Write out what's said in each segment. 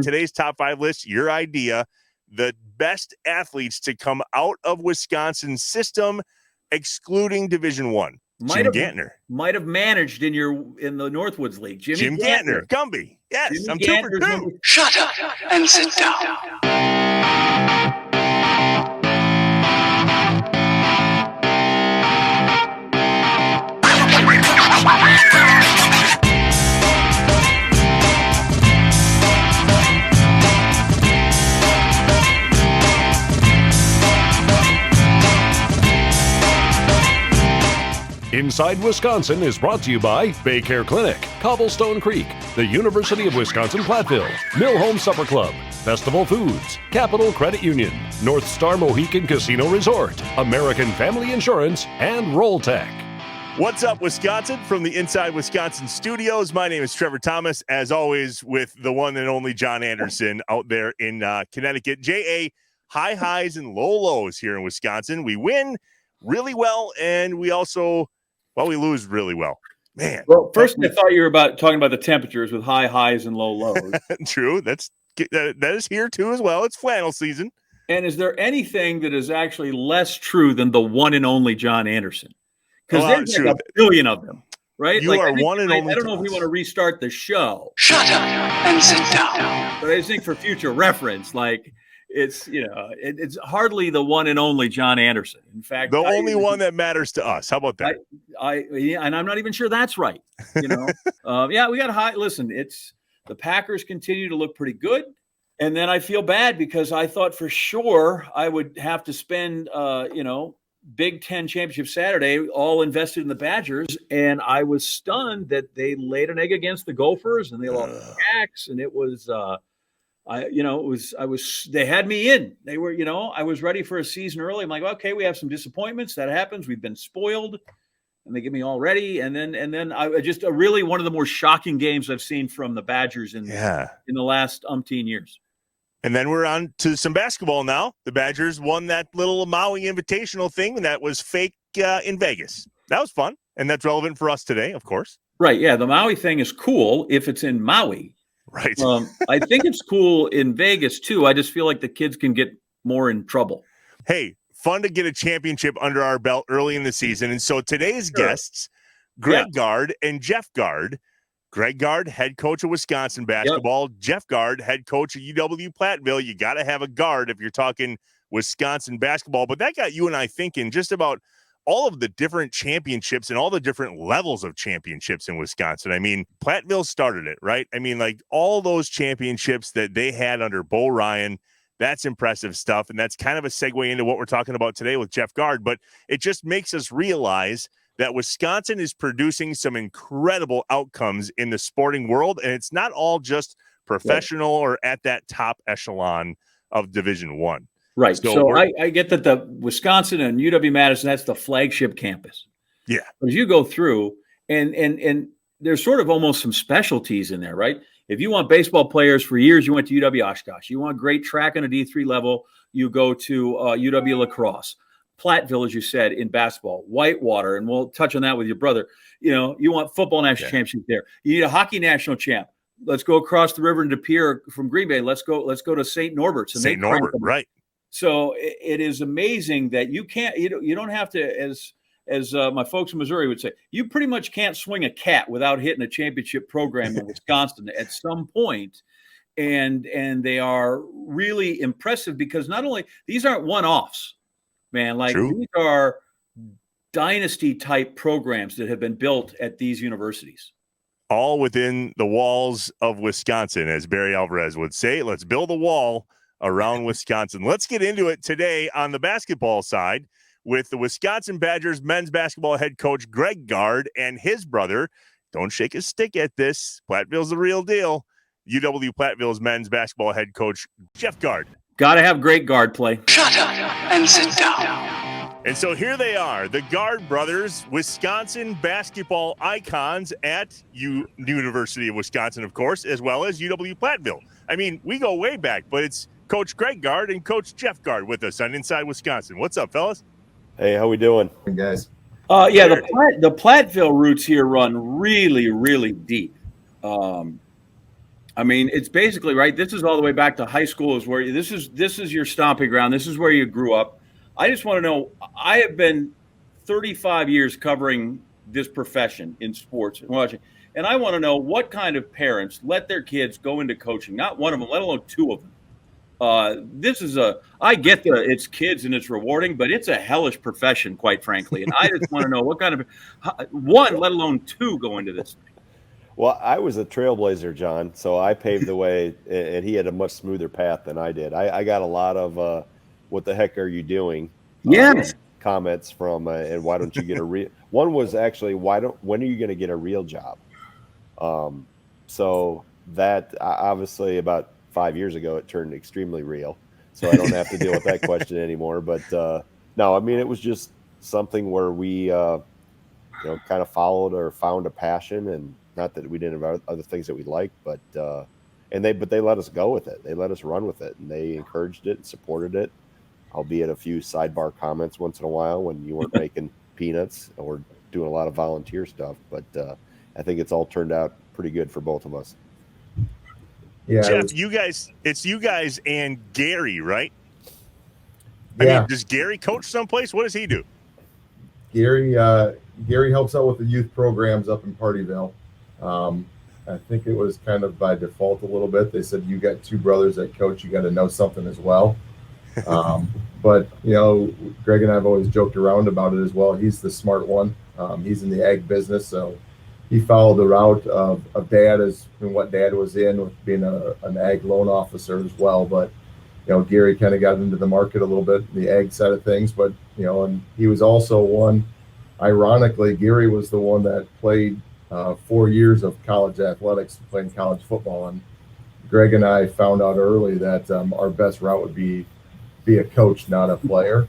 Today's top 5 list, your idea, the best athletes to come out of Wisconsin's system, excluding Division I. Jim Gantner might have managed in the Northwoods League. Jim Gantner, Gumby. Yes, Jimmy I'm Gantner's 2 for 2. Shut up and sit down. Inside Wisconsin is brought to you by Baycare Clinic, Cobblestone Creek, the University of Wisconsin-Platteville, Mill Home Supper Club, Festival Foods, Capital Credit Union, North Star Mohican Casino Resort, American Family Insurance, and Roll Tech. What's up, Wisconsin? From the Inside Wisconsin studios, my name is Trevor Thomas, as always, with the one and only John Anderson out there in Connecticut. J.A., high highs and low lows here in Wisconsin. We win really well, and we also... we lose really well. Man. Well, first I thought you were talking about the temperatures with high highs and low lows. True. That is here too as well. It's flannel season. And is there anything that is actually less true than the one and only John Anderson? Because there's like a billion of them, right? You are one and only. I don't know if we want to restart the show. Shut up and sit down. But I just think for future reference, it's hardly the one and only John Anderson. In fact, the only one that matters to us. How about that? And I'm not even sure that's right. We got high. Listen, the Packers continue to look pretty good, and then I feel bad because I thought for sure I would have to spend, Big Ten Championship Saturday all invested in the Badgers, and I was stunned that they laid an egg against the Gophers and they lost the Jacks, and it was. They had me in. They were, I was ready for a season early. I'm like, okay, we have some disappointments. That happens. We've been spoiled, and they get me all ready. And then I just really one of the more shocking games I've seen from the Badgers in the last umpteen years. And then we're on to some basketball now. The Badgers won that little Maui Invitational thing, and that was fake in Vegas. That was fun, and that's relevant for us today, of course. Right, yeah. The Maui thing is cool if it's in Maui. Right. I think it's cool in Vegas, too. I just feel like the kids can get more in trouble. Hey, fun to get a championship under our belt early in the season. And so today's guests, Greg Gard and Jeff Gard. Greg Gard, head coach of Wisconsin basketball. Yep. Jeff Gard, head coach of UW-Platteville. You got to have a guard if you're talking Wisconsin basketball. But that got you and I thinking just about all of the different championships and all the different levels of championships in Wisconsin. I mean, Platteville started it, right? I mean, like all those championships that they had under Bo Ryan, that's impressive stuff. And that's kind of a segue into what we're talking about today with Jeff Gard. But it just makes us realize that Wisconsin is producing some incredible outcomes in the sporting world. And it's not all just professional or at that top echelon of Division I. Right. So I get that the Wisconsin and UW-Madison, that's the flagship campus. Yeah. But as you go through, and there's sort of almost some specialties in there, right? If you want baseball players, for years you went to UW-Oshkosh. You want great track on a D3 level, you go to UW-La-Crosse. Platteville, as you said, in basketball. Whitewater, and we'll touch on that with your brother. You want football national championship there. You need a hockey national champ. Let's go across the river into Pierre from Green Bay. Let's go to St. Norbert's. St. Norbert, right. So it is amazing that you can't, you don't have to, as my folks in Missouri would say, you pretty much can't swing a cat without hitting a championship program in Wisconsin at some point. And they are really impressive because not only these aren't one-offs, man, like These are dynasty type programs that have been built at these universities. All within the walls of Wisconsin, as Barry Alvarez would say. Let's build a wall around Wisconsin. Let's get into it today on the basketball side with the Wisconsin Badgers men's basketball head coach Greg Gard and his brother. Don't shake a stick at this. Platteville's the real deal. UW-Platteville's men's basketball head coach Jeff Gard. Got to have Greg Gard play. Shut up and sit down. And so here they are, the Gard brothers, Wisconsin basketball icons at University of Wisconsin, of course, as well as UW-Platteville. I mean, we go way back, but it's Coach Greg Gard and Coach Jeff Gard with us on Inside Wisconsin. What's up, fellas? Hey, how we doing? Hey, guys. The Platteville roots here run really, really deep. I I mean, it's basically right. This is all the way back to high school. Is where this is your stomping ground. This is where you grew up. I just want to know. I have been 35 years covering this profession in sports and watching, and I want to know what kind of parents let their kids go into coaching. Not one of them, let alone two of them. I get it's kids and it's rewarding, but it's a hellish profession, quite frankly. And I just want to know what kind of one, let alone two, go into this thing. Well, I was a trailblazer, John, so I paved the way, and he had a much smoother path than I did. I got a lot of what the heck are you doing? Yes. Comments from, and why don't you get a real – one was actually, when are you going to get a real job? So that obviously about 5 years ago, it turned extremely real. So I don't have to deal with that question anymore. But no, I mean, it was just something where we, kind of followed or found a passion, and not that we didn't have other things that we liked, but they let us go with it. They let us run with it, and they encouraged it and supported it, albeit a few sidebar comments once in a while when you weren't making peanuts or doing a lot of volunteer stuff. But I think it's all turned out pretty good for both of us. Yeah, Jeff, it's you guys and Gary, right? Yeah. I mean, does Gary coach someplace? What does he do? Gary helps out with the youth programs up in Partyville. I think it was kind of by default a little bit. They said, you got two brothers that coach, you got to know something as well. But, Greg and I have always joked around about it as well. He's the smart one. He's in the ag business, so he followed the route of Dad and what Dad was in with being an ag loan officer as well. But, Gary kind of got into the market a little bit, the ag side of things. But, and he was also one, ironically, Gary was the one that played 4 years of college athletics, playing college football. And Greg and I found out early that our best route would be a coach, not a player.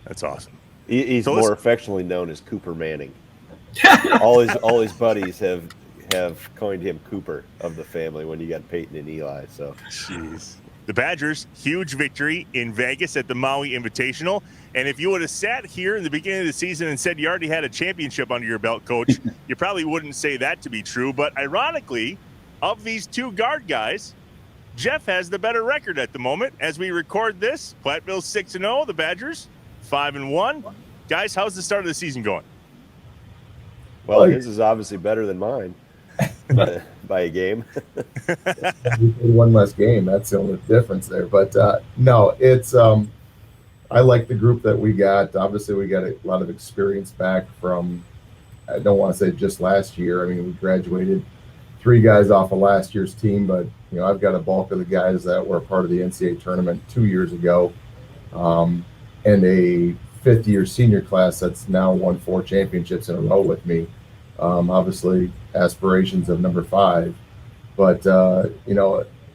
That's awesome. He's more affectionately known as Cooper Manning. all his buddies have coined him Cooper of the family when you got Peyton and Eli. So, jeez. The Badgers, huge victory in Vegas at the Maui Invitational. And if you would have sat here in the beginning of the season and said you already had a championship under your belt, Coach, you probably wouldn't say that to be true. But ironically, of these two guard guys, Jeff has the better record at the moment. As we record this, Platteville's 6-0, the Badgers 5-1. Guys, how's the start of the season going? Well, his is obviously better than mine by a game. One less game. That's the only difference there. But no, it's I like the group that we got. Obviously, we got a lot of experience back from, I don't want to say just last year. I mean, we graduated 3 guys off of last year's team, but I've got a bulk of the guys that were part of the NCAA tournament 2 years ago, and a fifth-year senior class that's now won 4 championships in a row with me. Obviously, aspirations of number 5, but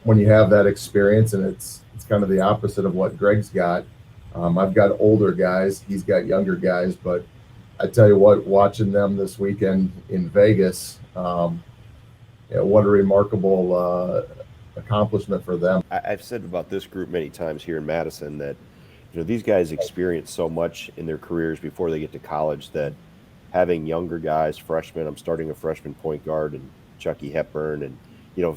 when you have that experience, and it's kind of the opposite of what Greg's got. I've got older guys, he's got younger guys, but I tell you what, watching them this weekend in Vegas, what a remarkable accomplishment for them. I've said about this group many times here in Madison that these guys experience so much in their careers before they get to college that having younger guys, freshmen, I'm starting a freshman point guard and Chucky Hepburn, and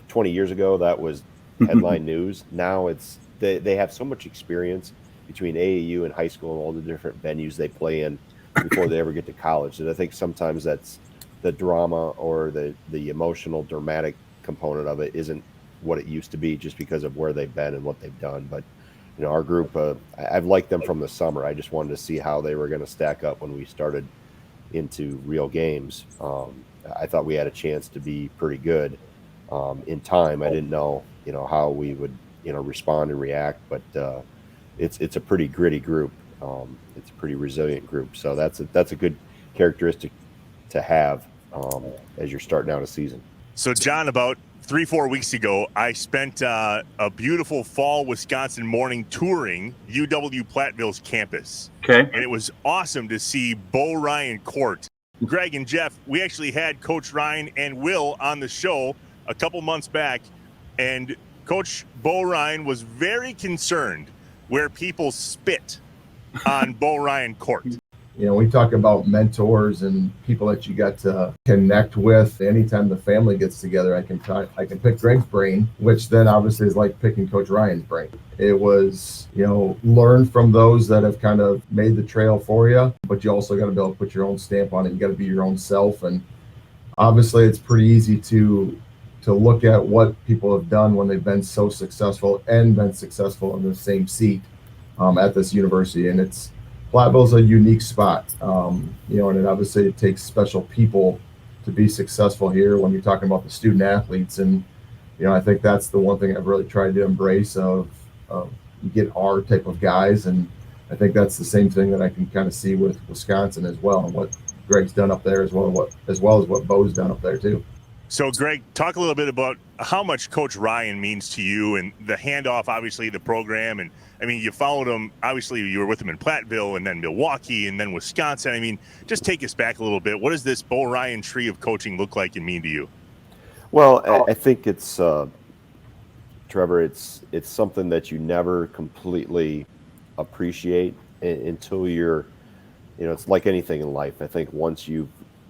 20 years ago that was headline news. Now it's they have so much experience between AAU and high school and all the different venues they play in before they ever get to college. And I think sometimes that's the drama or the emotional, dramatic component of it isn't what it used to be just because of where they've been and what they've done. But our group, I've liked them from the summer. I just wanted to see how they were going to stack up when we started into real games. I thought we had a chance to be pretty good in time. I didn't know, how we would, respond and react, but it's a pretty gritty group. It's a pretty resilient group. So that's a good characteristic to have as you're starting out a season. So, John, about 3-4 weeks ago, I spent a beautiful fall Wisconsin morning touring UW-Platteville's campus. Okay. And it was awesome to see Bo Ryan Court. Greg and Jeff, we actually had Coach Ryan and Will on the show a couple months back, and Coach Bo Ryan was very concerned where people spit on Bo Ryan Court. we talk about mentors and people that you got to connect with. Anytime the family gets together, I can pick Greg's brain, which then obviously is like picking Coach Ryan's brain. It was, learn from those that have kind of made the trail for you, but you also got to be able to put your own stamp on it. You got to be your own self. And obviously it's pretty easy to look at what people have done when they've been so successful and been successful in the same seat at this university. And Platteville's a unique spot, and it obviously it takes special people to be successful here when you're talking about the student athletes. And, I think that's the one thing I've really tried to embrace of you get our type of guys. And I think that's the same thing that I can kind of see with Wisconsin as well, and what Greg's done up there as well as what Bo's done up there too. So, Greg, talk a little bit about how much Coach Ryan means to you and the handoff, obviously, the program. And, I mean, you followed him. Obviously, you were with him in Platteville and then Milwaukee and then Wisconsin. I mean, just take us back a little bit. What does this Bo Ryan tree of coaching look like and mean to you? Well, I think it's, Trevor, it's something that you never completely appreciate until you're, it's like anything in life. I think once you've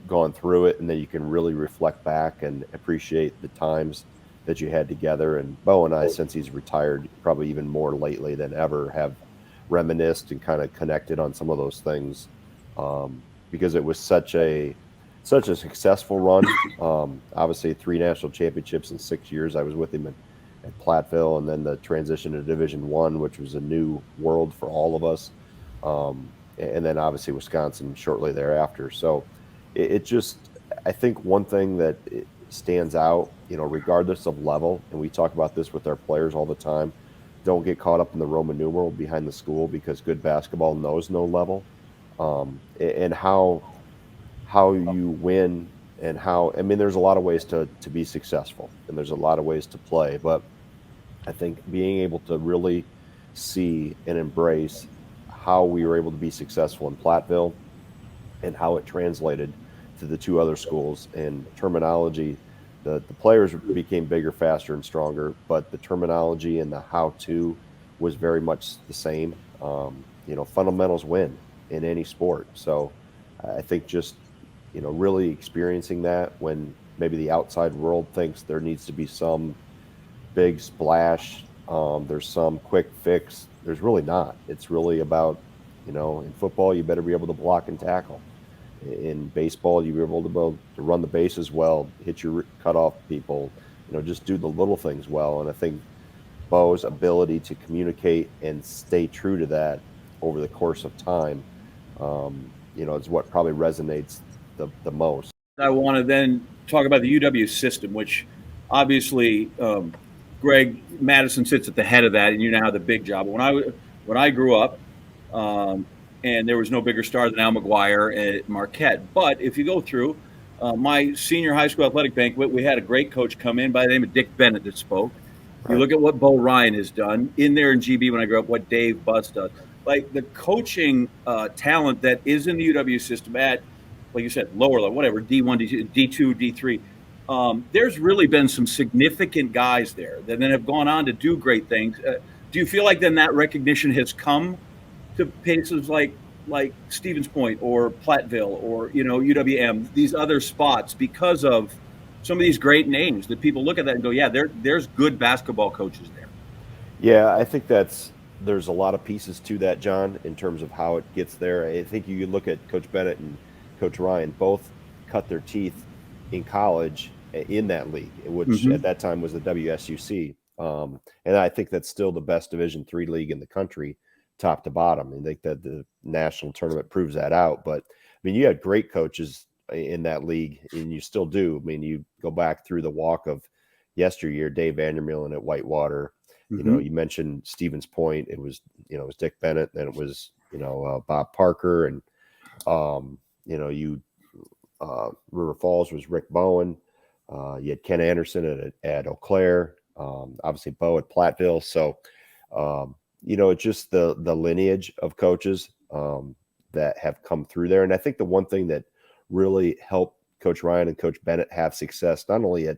gone through it, and then you can really reflect back and appreciate the times that you had together. And Bo and I, since he's retired, probably even more lately than ever, have reminisced and kind of connected on some of those things, because it was such a successful run. Obviously 3 national championships in 6 years. I was with him at Platteville, and then the transition to Division I, which was a new world for all of us, and then obviously Wisconsin shortly thereafter. So it just, I think one thing that stands out, regardless of level, and we talk about this with our players all the time, don't get caught up in the Roman numeral behind the school, because good basketball knows no level, and how you win, and there's a lot of ways to be successful, and there's a lot of ways to play, but I think being able to really see and embrace how we were able to be successful in Platteville and how it translated to the 2 other schools. And terminology, the players became bigger, faster, and stronger, but the terminology and the how-to was very much the same. Fundamentals win in any sport. So I think just, really experiencing that when maybe the outside world thinks there needs to be some big splash, there's some quick fix. There's really not. It's really about, in football, you better be able to block and tackle. In baseball, you be able to run the bases well, hit your cutoff people, just do the little things well. And I think Bo's ability to communicate and stay true to that over the course of time, is what probably resonates the most. I want to then talk about the UW system, which obviously Greg Madison sits at the head of that, and you now have the big job. When I grew up, and there was no bigger star than Al McGuire at Marquette. But if you go through my senior high school athletic banquet, we had a great coach come in by the name of Dick Bennett that spoke. Right. You look at what Bo Ryan has done in there in GB when I grew up, what Dave Butts does. Like the coaching talent that is in the UW system at, like you said, lower level, whatever, D1, D2, D3. There's really been some significant guys there that then have gone on to do great things. Do you feel like then that recognition has come to places like Stevens Point or Platteville or UWM, these other spots, because of some of these great names that people look at that and go, yeah, there's good basketball coaches there? Yeah, I think there's a lot of pieces to that, John, in terms of how it gets there. I think you look at Coach Bennett and Coach Ryan, both cut their teeth in college in that league, which at that time was the WSUC. And I think that's still the best Division III league in the country, top to bottom. I think that the national tournament proves that out. But I mean, you had great coaches in that league, and you still do. I mean, you go back through the walk of yesteryear, Dave Vandermeulen at Whitewater. You mentioned Stevens Point. It was Dick Bennett, then it was Bob Parker, and River Falls was Rick Bowen. You had Ken Anderson at Eau Claire. Obviously Bo at Platteville. So it's just the lineage of coaches that have come through there. And I think the one thing that really helped Coach Ryan and Coach Bennett have success, not only at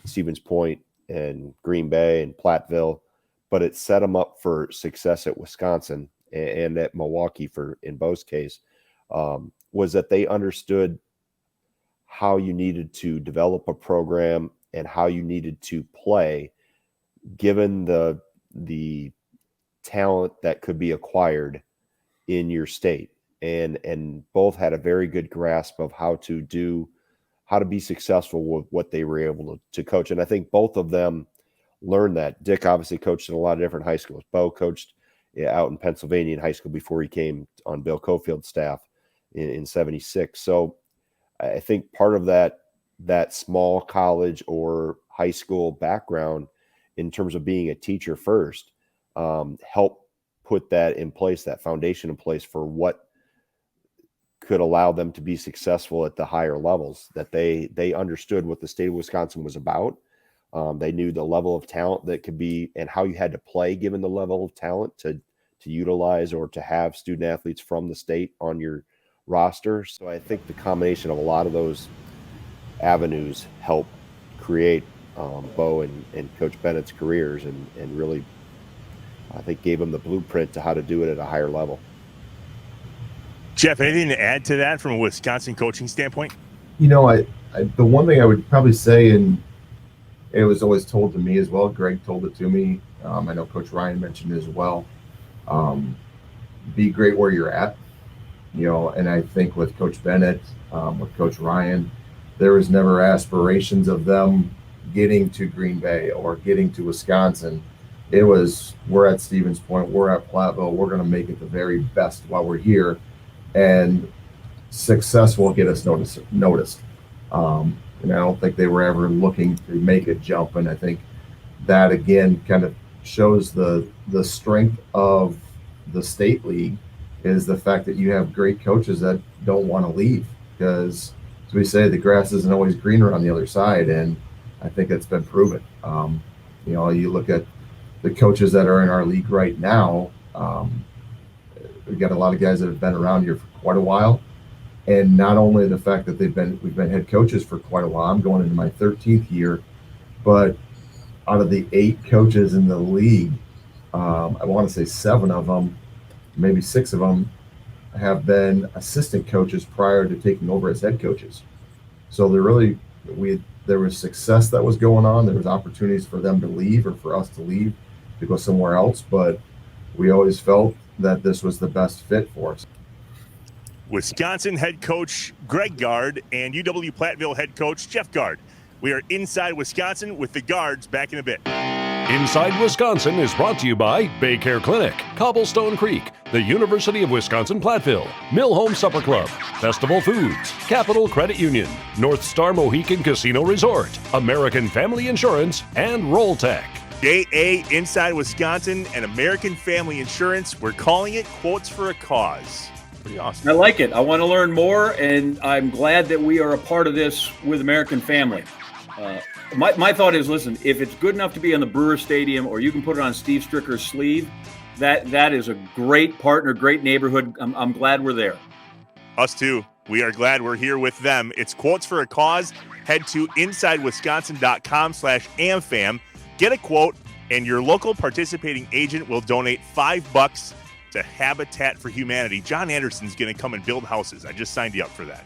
Stevens Point and Green Bay and Platteville, but it set them up for success at Wisconsin and at Milwaukee in Bo's case, was that they understood how you needed to develop a program and how you needed to play, given the talent that could be acquired in your state. And both had a very good grasp of how to be successful with what they were able to coach. And I think both of them learned that. Dick obviously coached in a lot of different high schools. Bo coached out in Pennsylvania in high school before he came on Bill Cofield's staff in 76. So I think part of that small college or high school background in terms of being a teacher first helped put that in place, that foundation in place for what could allow them to be successful at the higher levels, that they understood what the state of Wisconsin was about. They knew the level of talent that could be and how you had to play given the level of talent to utilize or to have student athletes from the state on your roster. So I think the combination of a lot of those avenues helped create Bo and Coach Bennett's careers and really, I think, gave them the blueprint to how to do it at a higher level. Jeff, anything to add to that from a Wisconsin coaching standpoint? You know, I the one thing I would probably say, and it was always told to me as well, Greg told it to me, I know Coach Ryan mentioned it as well, be great where you're at, you know. And I think with Coach Bennett, with Coach Ryan, there was never aspirations of them getting to Green Bay or getting to Wisconsin. It was, we're at Stevens Point, we're at Platteville, we're going to make it the very best while we're here, and success will get us noticed. And I don't think they were ever looking to make a jump. And I think that again kind of shows the strength of the state league is the fact that you have great coaches that don't want to leave, because as we say, the grass isn't always greener on the other side. And I think it's been proven. You know, you look at the coaches that are in our league right now, we've got a lot of guys that have been around here for quite a while. And not only the fact that we've been head coaches for quite a while, I'm going into my 13th year, but out of the 8 coaches in the league, I want to say 7 of them, maybe 6 of them have been assistant coaches prior to taking over as head coaches. So there was success that was going on. There was opportunities for them to leave or for us to leave to go somewhere else, but we always felt that this was the best fit for us. Wisconsin head coach Greg Gard and UW-Platteville head coach Jeff Gard. We are Inside Wisconsin with the Gards back in a bit. Inside Wisconsin is brought to you by Baycare Clinic, Cobblestone Creek, the University of Wisconsin-Platteville, Mill Home Supper Club, Festival Foods, Capital Credit Union, North Star Mohican Casino Resort, American Family Insurance, and Rolltech. JA Inside Wisconsin and American Family Insurance. We're calling it Quotes for a Cause. Pretty awesome. I like it. I want to learn more, and I'm glad that we are a part of this with American Family. My thought is, listen, if it's good enough to be on the Brewer Stadium, or you can put it on Steve Stricker's sleeve, that is a great partner, great neighborhood. I'm glad we're there. Us too. We are glad we're here with them. It's Quotes for a Cause. Head to insidewisconsin.com/AmFam. Get a quote, and your local participating agent will donate $5 to Habitat for Humanity. John Anderson's going to come and build houses. I just signed you up for that.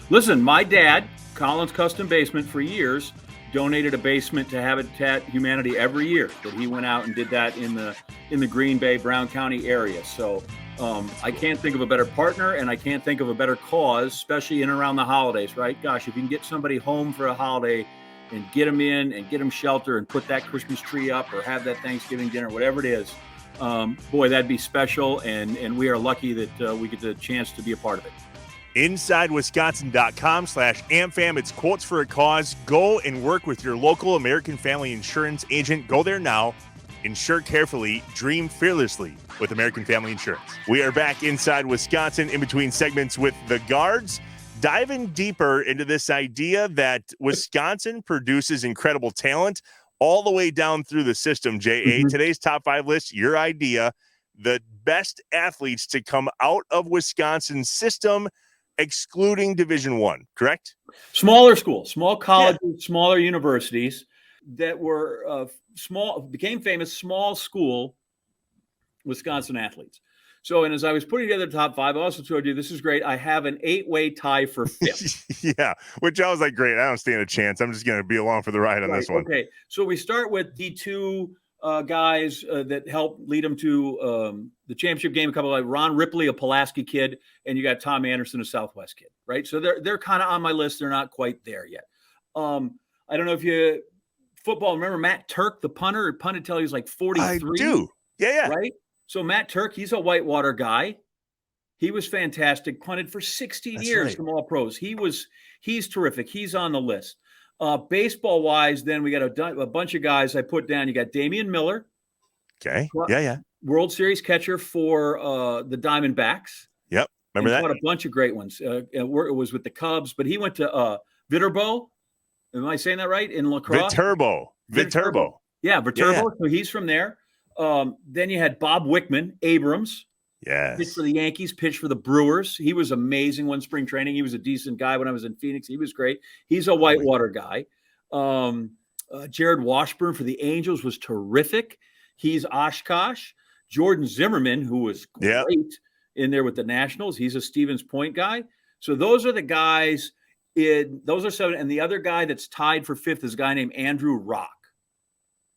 Listen, my dad, Collins Custom Basement, for years, donated a basement to Habitat Humanity every year. That he went out and did that in the Green Bay, Brown County area. So I can't think of a better partner, and I can't think of a better cause, especially in and around the holidays, right? Gosh, if you can get somebody home for a holiday and get them in and get them shelter and put that Christmas tree up or have that Thanksgiving dinner, whatever it is, boy, that'd be special. And we are lucky that we get the chance to be a part of it. InsideWisconsin.com/AmFam. It's Quotes for a Cause. Go and work with your local American Family Insurance agent. Go there now. Insure carefully. Dream fearlessly with American Family Insurance. We are back inside Wisconsin in between segments with the Guards, diving deeper into this idea that Wisconsin produces incredible talent all the way down through the system. JA, today's top 5 list, your idea, the best athletes to come out of Wisconsin's system, excluding Division I, correct? Smaller schools, small colleges, smaller universities that were became famous small school Wisconsin athletes. So, and as I was putting together the top 5, I also told you, this is great. I have an 8-way tie for 5th. Yeah, which I was like, great. I don't stand a chance. I'm just going to be along for the ride on this one. Okay, so we start with the two guys that helped lead them to the championship game. A couple like Ron Ripley, a Pulaski kid, and you got Tom Anderson, a Southwest kid, right? So they're kind of on my list. They're not quite there yet. I don't know if you football. Remember Matt Turk, the punter, punted till he was like 43. I do. Yeah. Right. So Matt Turk, he's a Whitewater guy. He was fantastic. Punted for 16 years from All Pros. He's terrific. He's on the list. Baseball wise, then we got a bunch of guys I put down. You got Damian Miller. Okay. Yeah. World Series catcher for the Diamondbacks. Yep. Remember that? Got a bunch of great ones. It was with the Cubs, but he went to Viterbo. Am I saying that right? In lacrosse? Viterbo. Yeah, Viterbo. Yeah. So he's from there. Then you had Bob Wickman, Abrams. Yes. Pitched for the Yankees, pitched for the Brewers. He was amazing when spring training. He was a decent guy when I was in Phoenix. He was great. He's a Whitewater guy. Jared Washburn for the Angels was terrific. He's Oshkosh. Jordan Zimmerman, who was great in there with the Nationals. He's a Stevens Point guy. So those are the guys. Those are 7. And the other guy that's tied for 5th is a guy named Andrew Rock.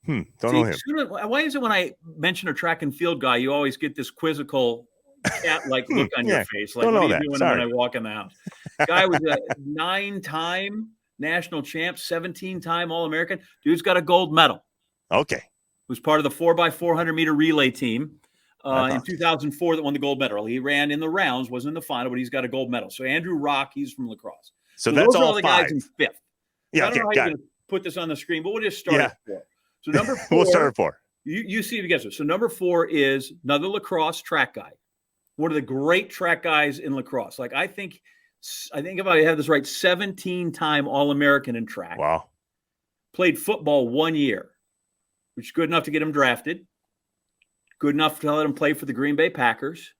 Don't know him. Why is it when I mention a track and field guy, you always get this quizzical cat-like look on your face? Like, what are you doing when I walk in the house? Guy was a 9-time national champ, 17-time All-American. Dude's got a gold medal. Okay. Was part of the 4x400 meter relay team in 2004 that won the gold medal. He ran in the rounds, wasn't in the final, but he's got a gold medal. So Andrew Rock, he's from lacrosse. So that's all the 5 guys in 5th. Yeah, I don't know how you're going to put this on the screen, but we'll just start at 4. So number 4. We'll start at 4. You see if you guess it. So number 4 is another lacrosse track guy. One of the great track guys in lacrosse. Like I think if I have this right, 17-time All-American in track. Wow. Played football 1 year, which is good enough to get him drafted. Good enough to let him play for the Green Bay Packers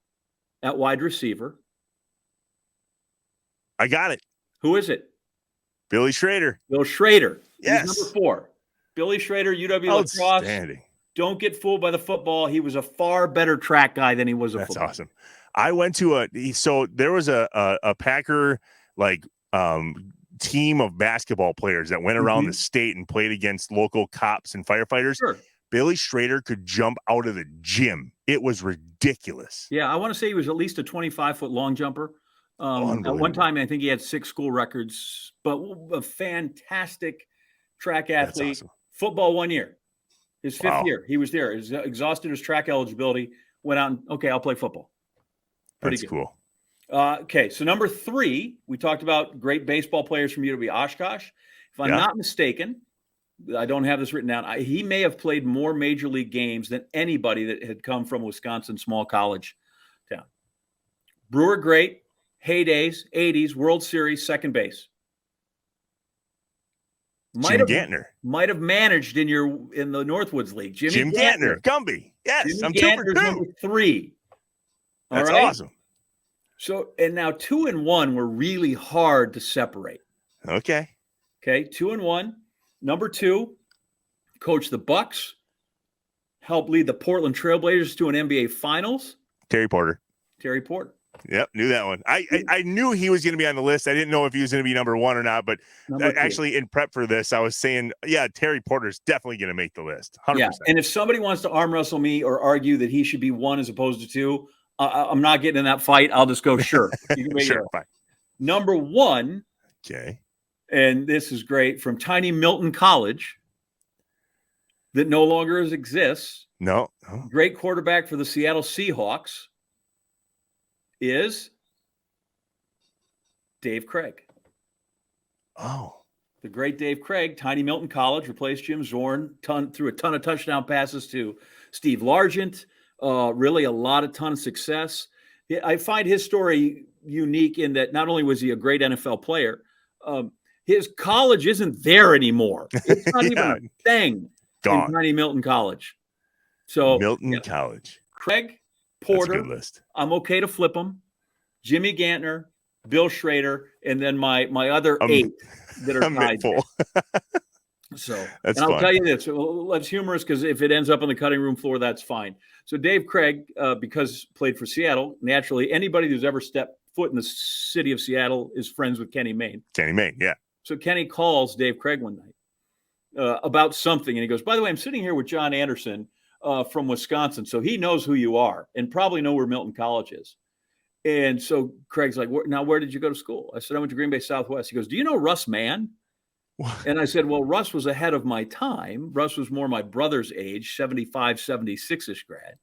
at wide receiver. I got it. Who is it? Billy Schrader. Bill Schrader. Yes. He's number 4. Billy Schrader, UW lacrosse. Don't get fooled by the football. He was a far better track guy than he was a football. That's awesome. I went to there was a Packer team of basketball players that went around the state and played against local cops and firefighters. Sure. Billy Schrader could jump out of the gym. It was ridiculous. Yeah, I want to say he was at least a 25-foot long jumper. At one time, I think he had 6 school records, but a fantastic track athlete. That's awesome. Football 1 year. His 5th year, he was there. He's exhausted his track eligibility, went out and, okay, I'll play football. Pretty That's good. Cool. Okay, so number 3, we talked about great baseball players from UW-Oshkosh. If I'm not mistaken, I don't have this written down. He may have played more major league games than anybody that had come from Wisconsin small college town. Brewer great, heydays, 80s, World Series, second base. Jim Gantner might have managed in the Northwoods League. Jim Gantner, Gumby. Yes, Jimmy Gantner's number 3. That's awesome. So, and now 2 and 1 were really hard to separate. Okay, 2 and 1. Number 2, coached the Bucks, helped lead the Portland Trailblazers to an NBA Finals. Terry Porter. Yep, knew that one. I knew he was going to be on the list. I didn't know if he was going to be number 1 or not, but actually in prep for this, I was saying, Terry Porter's definitely going to make the list. 100%. Yeah, and if somebody wants to arm wrestle me or argue that he should be 1 as opposed to 2, I'm not getting in that fight. I'll just go, sure. You can make sure, fine. Number 1. Okay. And this is great, from Tiny Milton College that no longer exists. No. Great quarterback for the Seattle Seahawks is Dave Craig. Oh. The great Dave Craig, Tiny Milton College, replaced Jim Zorn, threw a ton of touchdown passes to Steve Largent, really a ton of success. I find his story unique in that not only was he a great NFL player, his college isn't there anymore. It's not even a thing in Tiny Milton College. So Milton College. Craig Porter. That's a good list. I'm okay to flip them. Jimmy Gantner, Bill Schrader, and then my other 8 that are tied. So, That's and I'll fun. tell you this, that's humorous because if it ends up on the cutting room floor, that's fine. So Dave Craig, because played for Seattle, naturally, anybody who's ever stepped foot in the city of Seattle is friends with Kenny Mayne. Kenny Mayne, yeah. So Kenny calls Dave Craig one night about something, and he goes, "By the way, I'm sitting here with John Anderson from Wisconsin, so he knows who you are and probably know where Milton College is." And so Craig's like, "Now, where did you go to school?" I said, "I went to Green Bay Southwest." He goes, "Do you know Russ Mann?" And I said, "Well, Russ was ahead of my time. Russ was more my brother's age, 75, 76-ish grad.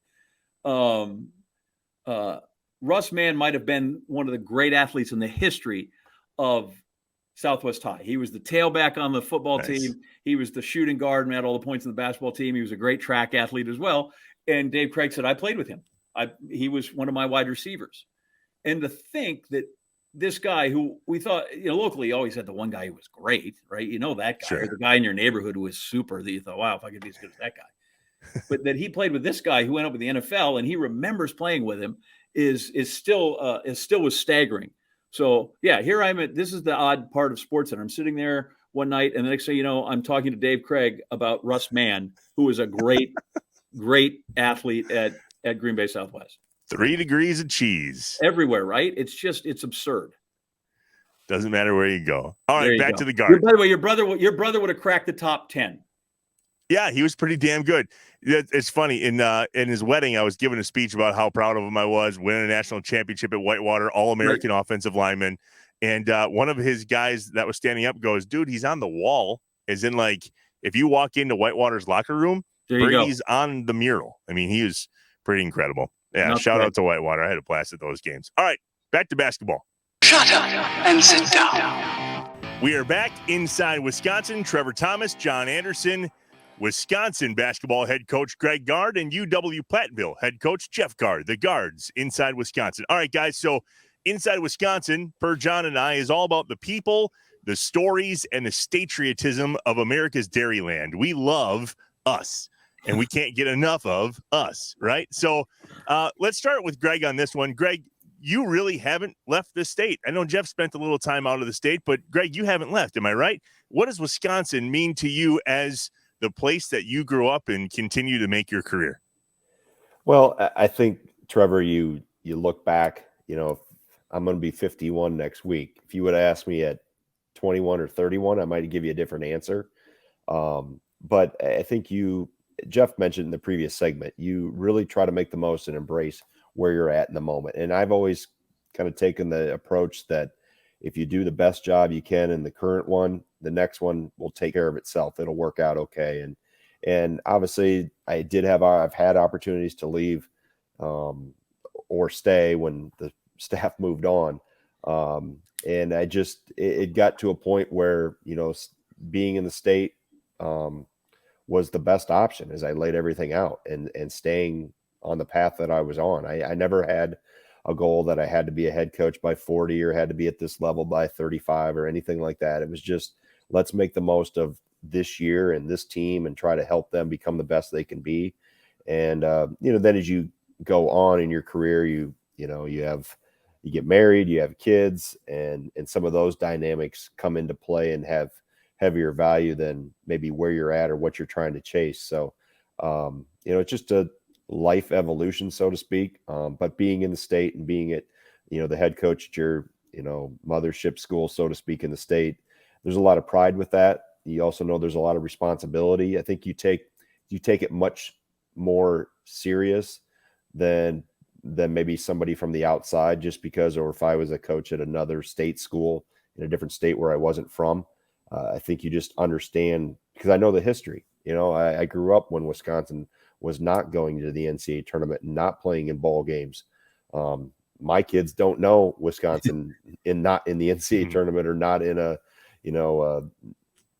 Russ Mann might have been one of the great athletes in the history of Southwest High. He was the tailback on the football team. He was the shooting guard and had all the points in the basketball team. He was a great track athlete as well." And Dave Craig said, "I played with him. He was one of my wide receivers." And to think that this guy who we thought, locally, you always had the one guy who was great, right? That guy, Sure. or the guy in your neighborhood who was super that you thought, wow, if I could be as good as that guy. But that he played with this guy who went up with the NFL and he remembers playing with him is still was staggering. So yeah, here this is the odd part of sports, and I'm sitting there one night, and the next thing you know, I'm talking to Dave Craig about Russ Mann, who was a great, great athlete at Green Bay Southwest. 3 degrees of cheese. Everywhere, right? It's absurd. Doesn't matter where you go. All right, back to the By guard. the way, your brother would have cracked the top 10. Yeah, he was pretty damn good. It's funny. In his wedding, I was giving a speech about how proud of him I was, winning a national championship at Whitewater, All-American offensive lineman. And one of his guys that was standing up goes, "Dude, he's on the wall." As in, like, if you walk into Whitewater's locker room, Brady's on the mural. I mean, he was pretty incredible. Yeah, shout out to Whitewater. I had a blast at those games. All right, back to basketball. Shut up and sit down. We are back inside Wisconsin. Trevor Thomas, John Anderson, Wisconsin basketball head coach Greg Gard, and UW-Platteville head coach Jeff Gard, the Guards inside Wisconsin. All right, guys, so inside Wisconsin, per John and I, is all about the people, the stories, and the patriotism of America's Dairyland. We love us, and we can't get enough of us, right? So let's start with Greg on this one. Greg, you really haven't left the state. I know Jeff spent a little time out of the state, but Greg, you haven't left. Am I right? What does Wisconsin mean to you as the place that you grew up and continue to make your career? Well, I think, Trevor, you look back, I'm going to be 51 next week. If you would have asked me at 21 or 31, I might give you a different answer. But I think Jeff mentioned in the previous segment, you really try to make the most and embrace where you're at in the moment. And I've always kind of taken the approach that if you do the best job you can in the current one, the next one will take care of itself. It'll work out okay. And obviously I've had opportunities to leave or stay when the staff moved on. And it got to a point where, being in the state was the best option as I laid everything out and staying on the path that I was on. I never had a goal that I had to be a head coach by 40 or had to be at this level by 35 or anything like that. It was just, let's make the most of this year and this team and try to help them become the best they can be. And, then as you go on in your career, you get married, you have kids, and some of those dynamics come into play and have heavier value than maybe where you're at or what you're trying to chase. So, it's just a life evolution, so to speak. But being in the state and being at, the head coach at your, mothership school, so to speak, in the state, there's a lot of pride with that. You also know there's a lot of responsibility. I think you take it much more serious than maybe somebody from the outside, just because, or if I was a coach at another state school in a different state where I wasn't from, I think you just understand, because I know the history. I grew up when Wisconsin was not going to the NCAA tournament and not playing in bowl games. My kids don't know Wisconsin not in the NCAA tournament or not in a,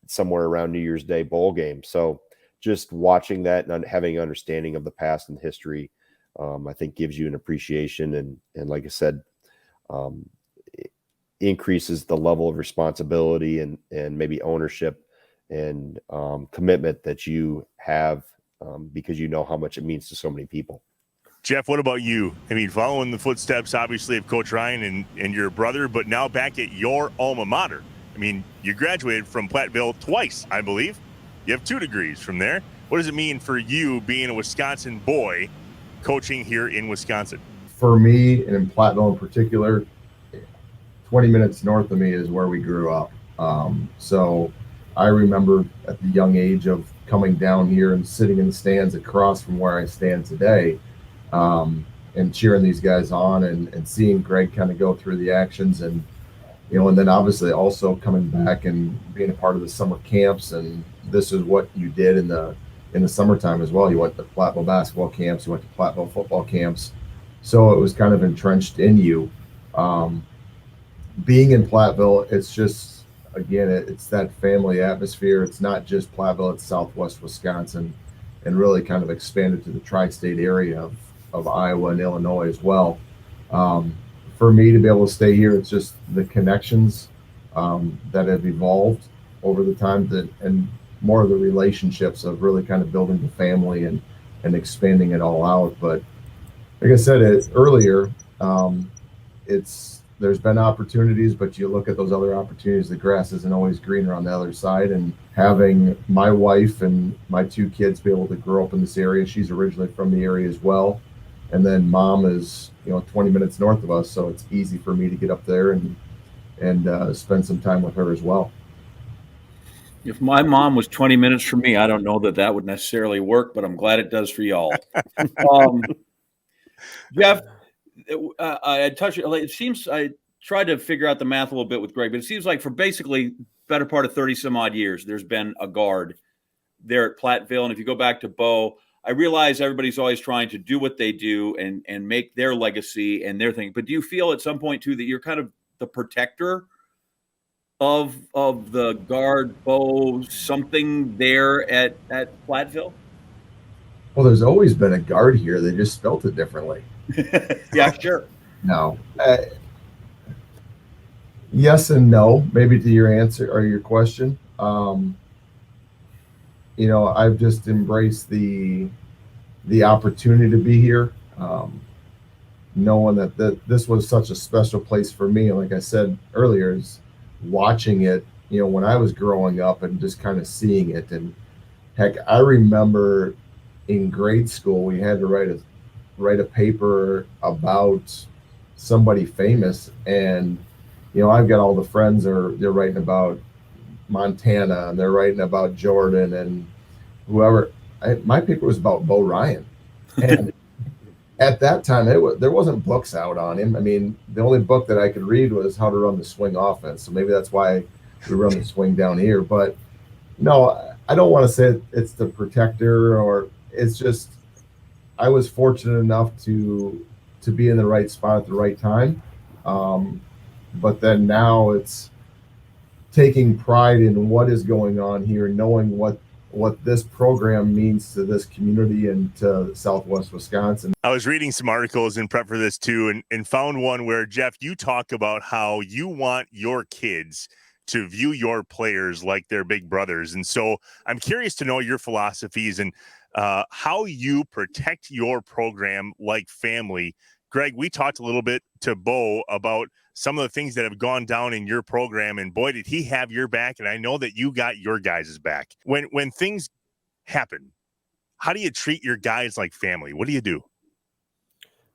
somewhere around New Year's Day bowl game. So just watching that and having an understanding of the past and history, I think gives you an appreciation and like I said, increases the level of responsibility and maybe ownership and commitment that you have because you know how much it means to so many people. Jeff, what about you? I mean, following the footsteps, obviously, of Coach Ryan and your brother, but now back at your alma mater. I mean, you graduated from Platteville twice, I believe. You have 2 degrees from there. What does it mean for you being a Wisconsin boy coaching here in Wisconsin? For me, and in Platteville in particular, 20 minutes north of me is where we grew up. So I remember at the young age of coming down here and sitting in the stands across from where I stand today, and cheering these guys on and seeing Greg kind of go through the actions, and and then obviously also coming back and being a part of the summer camps. And this is what you did in the summertime as well. You went to Platteville basketball camps, you went to Platteville football camps, so it was kind of entrenched in you. Being in Platteville, it's just, again, it's that family atmosphere. It's not just Platteville, it's Southwest Wisconsin, and really kind of expanded to the tri-state area of Iowa and Illinois as well. For me to be able to stay here, it's just the connections that have evolved over the time, and more of the relationships of really kind of building the family and expanding it all out. But like I said earlier, there's been opportunities, but you look at those other opportunities, the grass isn't always greener on the other side. And having my wife and my 2 kids be able to grow up in this area, she's originally from the area as well. And then mom is, 20 minutes north of us, so it's easy for me to get up there and spend some time with her as well. If my mom was 20 minutes from me, I don't know that would necessarily work, but I'm glad it does for y'all. Jeff, it seems I tried to figure out the math a little bit with Greg, but it seems like for basically better part of 30 some odd years, there's been a Gard there at Platteville. And if you go back to Bo, I realize everybody's always trying to do what they do and make their legacy and their thing. But do you feel at some point too that you're kind of the protector of the Gard, Bo, something there at Platteville? Well, there's always been a Gard here. They just spelt it differently. Yeah, sure. No. Yes and no, maybe to your answer or your question. I've just embraced the opportunity to be here, knowing that this was such a special place for me. And like I said earlier, is watching it, when I was growing up and just kind of seeing it. And heck, I remember in grade school, we had to write a paper about somebody famous. And, I've got all the friends they're writing about Montana, and they're writing about Jordan and whoever. My paper was about Bo Ryan. And at that time, there wasn't books out on him. I mean, the only book that I could read was How to Run the Swing Offense. So maybe that's why we run the swing down here. But no, I don't want to say it's the protector, or it's just I was fortunate enough to be in the right spot at the right time. But then now it's taking pride in what is going on here, knowing what this program means to this community and to Southwest Wisconsin. I was reading some articles in prep for this too, and found one where, Jeff, you talk about how you want your kids to view your players like their big brothers. And so I'm curious to know your philosophies and how you protect your program like family. Greg, we talked a little bit to Bo about some of the things that have gone down in your program, and boy, did he have your back. And I know that you got your guys' back. When things happen, how do you treat your guys like family? What do you do?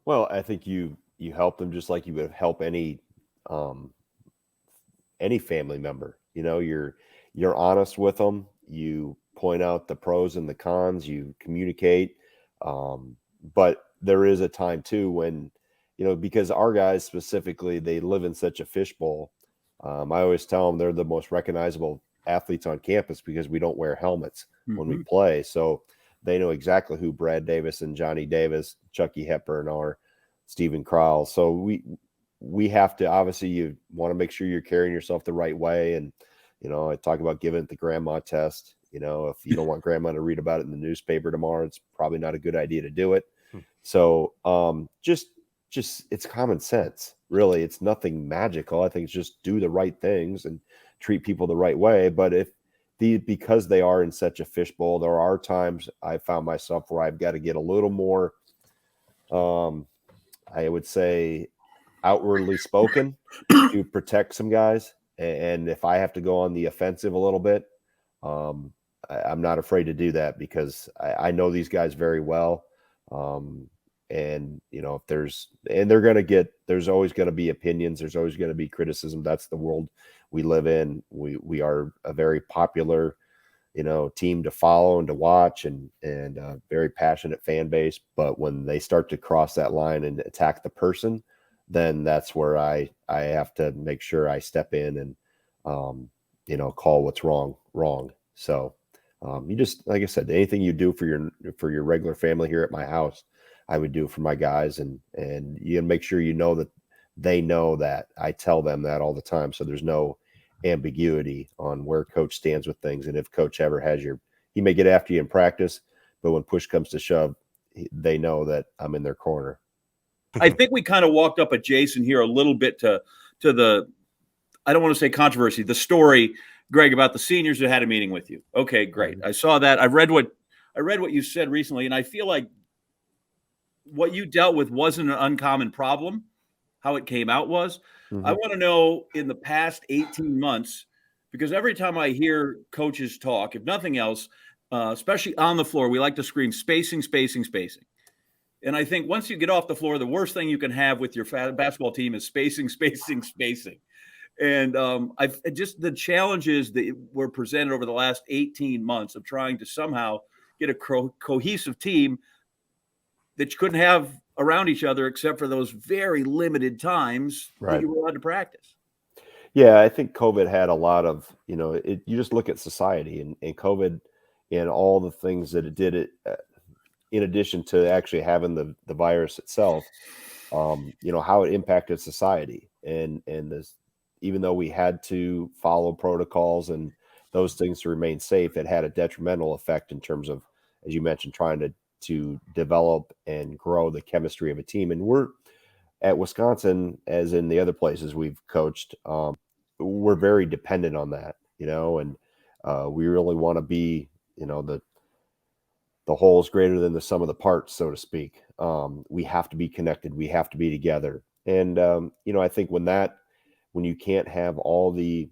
Well, I think you help them just like you would help any family member. You're honest with them. You point out the pros and the cons. You communicate. But there is a time too when, because our guys specifically, they live in such a fishbowl. I always tell them they're the most recognizable athletes on campus because we don't wear helmets when we play. So they know exactly who Brad Davis and Johnny Davis, Chucky Hepburn are, Stephen Crowell. So we have to, obviously you want to make sure you're carrying yourself the right way. And, I talk about giving it the grandma test. If you don't want grandma to read about it in the newspaper tomorrow, it's probably not a good idea to do it. So just it's common sense, really. It's nothing magical. I think it's just do the right things and treat people the right way. But because they are in such a fishbowl, there are times I found myself where I've got to get a little more, I would say, outwardly spoken to protect some guys. And if I have to go on the offensive a little bit, I'm not afraid to do that because I know these guys very well. And if there's always going to be opinions. There's always going to be criticism. That's the world we live in. We are a very popular, team to follow and to watch and a very passionate fan base. But when they start to cross that line and attack the person, then that's where I have to make sure I step in and, call what's wrong. So you just, like I said, anything you do for your regular family here at my house, I would do for my guys, and you make sure that they know that I tell them that all the time. So there's no ambiguity on where coach stands with things. And if coach ever has he may get after you in practice, but when push comes to shove, they know that I'm in their corner. I think we kind of walked up adjacent here a little bit to the, I don't want to say controversy, the story, Greg, about the seniors that had a meeting with you. Okay, great. I saw that. I read what you said recently, and I feel like what you dealt with wasn't an uncommon problem. How it came out was. Mm-hmm. I want to know in the past 18 months, because every time I hear coaches talk, if nothing else, especially on the floor, we like to scream spacing. And I think once you get off the floor, the worst thing you can have with your basketball team is spacing. And I've just the challenges that were presented over the last 18 months of trying to somehow get a cohesive team that you couldn't have around each other except for those very limited times that you were allowed to practice. Yeah, I think COVID had a lot of, you just look at society and COVID and all the things that it did, in addition to actually having the virus itself, how it impacted society. And even though we had to follow protocols and those things to remain safe, it had a detrimental effect in terms of, as you mentioned, trying to develop and grow the chemistry of a team. And we're at Wisconsin, as in the other places we've coached, we're very dependent on that, and we really want to be, the whole is greater than the sum of the parts, so to speak. We have to be connected. We have to be together. And, I think when you can't have all the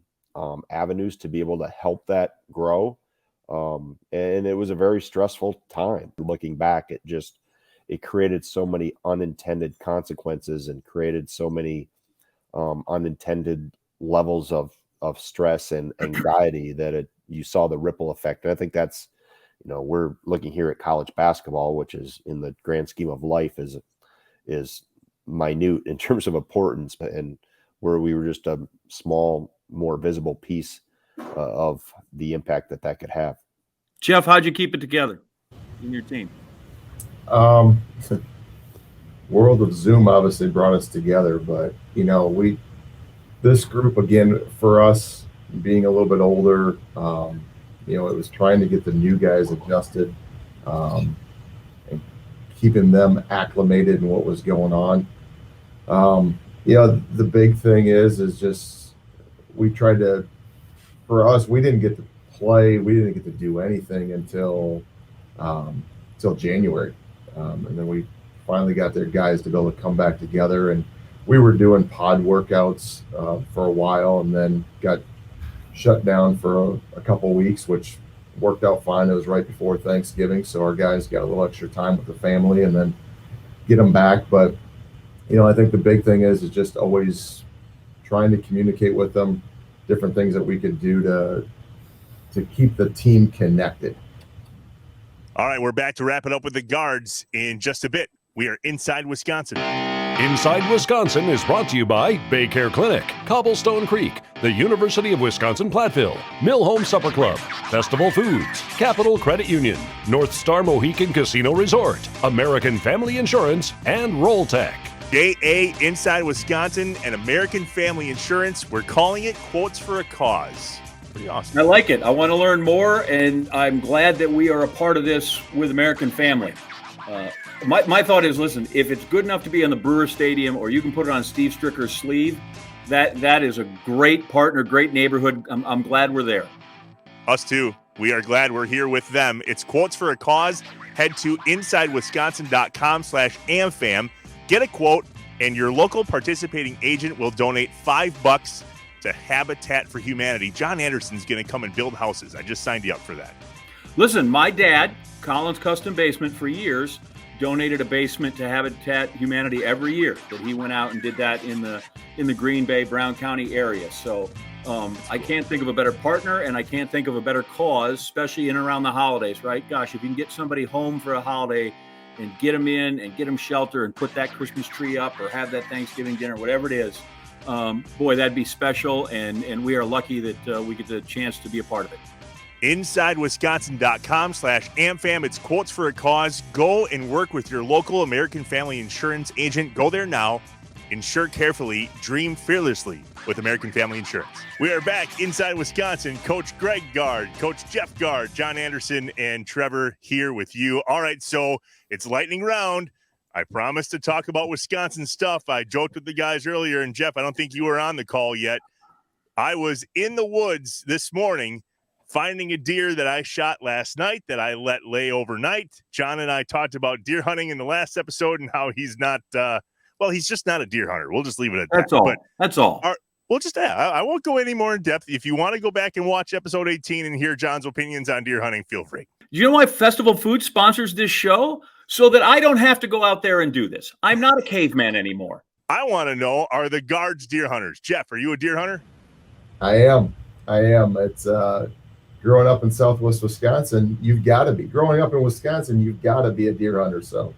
avenues to be able to help that grow, and it was a very stressful time. Looking back, it created so many unintended consequences and created so many unintended levels of stress and anxiety that you saw the ripple effect. And I think that's, we're looking here at college basketball, which is in the grand scheme of life is minute in terms of importance, and where we were just a small, more visible piece of the impact that could have. Jeff, how'd you keep it together in your team? World of Zoom obviously brought us together, but this group, again, for us being a little bit older, it was trying to get the new guys adjusted, and keeping them acclimated in what was going on. The big thing is just we tried to, for us, we didn't get to play, we didn't get to do anything until January, and then we finally got their guys to be able to come back together, and we were doing pod workouts for a while, and then got shut down for a couple of weeks, which worked out fine. It was right before Thanksgiving, so our guys got a little extra time with the family, and then get them back. But I think the big thing is just always trying to communicate with them, different things that we could do to keep the team connected. All right, we're back to wrap it up with the Guards in just a bit. We are Inside Wisconsin. Inside Wisconsin is brought to you by Baycare Clinic, Cobblestone Creek, the University of Wisconsin-Platteville, Mill Home Supper Club, Festival Foods, Capital Credit Union, North Star Mohican Casino Resort, American Family Insurance, and Roll Tech. JA Inside Wisconsin and American Family Insurance. We're calling it Quotes for a Cause. Pretty awesome. I like it. I want to learn more, and I'm glad that we are a part of this with American Family. My thought is, listen, if it's good enough to be in the Brewer Stadium, or you can put it on Steve Stricker's sleeve, that is a great partner, great neighborhood. I'm glad we're there. Us too. We are glad we're here with them. It's Quotes for a Cause. Head to insidewisconsin.com/AmFam. Get a quote, and your local participating agent will donate $5 to Habitat for Humanity. John Anderson's going to come and build houses. I just signed you up for that. Listen, my dad, Collins Custom Basement for years, donated a basement to Habitat Humanity every year. That he went out and did that in the Green Bay, Brown County area. So I can't think of a better partner, and I can't think of a better cause, especially in and around the holidays, right? Gosh, if you can get somebody home for a holiday and get them in and get them shelter and put that Christmas tree up or have that Thanksgiving dinner, whatever it is, boy, that'd be special. And we are lucky that we get the chance to be a part of it. InsideWisconsin.com/AmFam. It's quotes for a cause. Go and work with your local American Family Insurance agent. Go there now. Insure carefully. Dream fearlessly with American Family Insurance. We are back inside Wisconsin. Coach Greg Gard, Coach Jeff Gard, John Anderson, and Trevor here with you. All right, so it's lightning round. I promised to talk about Wisconsin stuff. I joked with the guys earlier, and Jeff, I don't think you were on the call yet. I was in the woods this morning finding a deer that I shot last night that I let lay overnight. John and I talked about deer hunting in the last episode and how he's not, he's just not a deer hunter. We'll just leave it at that. That's all. But that's all. We'll just, I won't go any more in depth. If you want to go back and watch episode 18 and hear John's opinions on deer hunting, feel free. You know why Festival Food sponsors this show? So that I don't have to go out there and do this. I'm not a caveman anymore. I want to know, are the Guards deer hunters? Jeff, are you a deer hunter? I am. It's growing up in Southwest Wisconsin, you've got to be. Growing up in Wisconsin, you've got to be a deer hunter. So,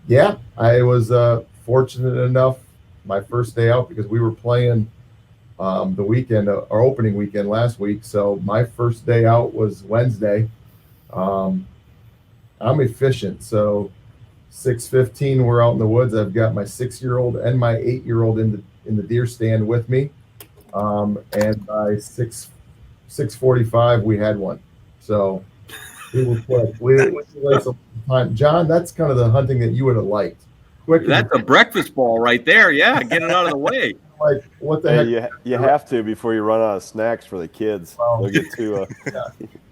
yeah, I was fortunate enough my first day out because we were playing the weekend, our opening weekend last week. So my first day out was Wednesday. I'm efficient. So 6:15, we're out in the woods. I've got my 6-year-old and my 8-year-old in the deer stand with me. And by 6:45, we had one. So we were quick. We waited some time. John, that's kind of the hunting that you would have liked. Quick. That's a breakfast ball right there. Yeah, get it out of the way. Like, what the heck? You have to before you run out of snacks for the kids. They'll get too. Yeah.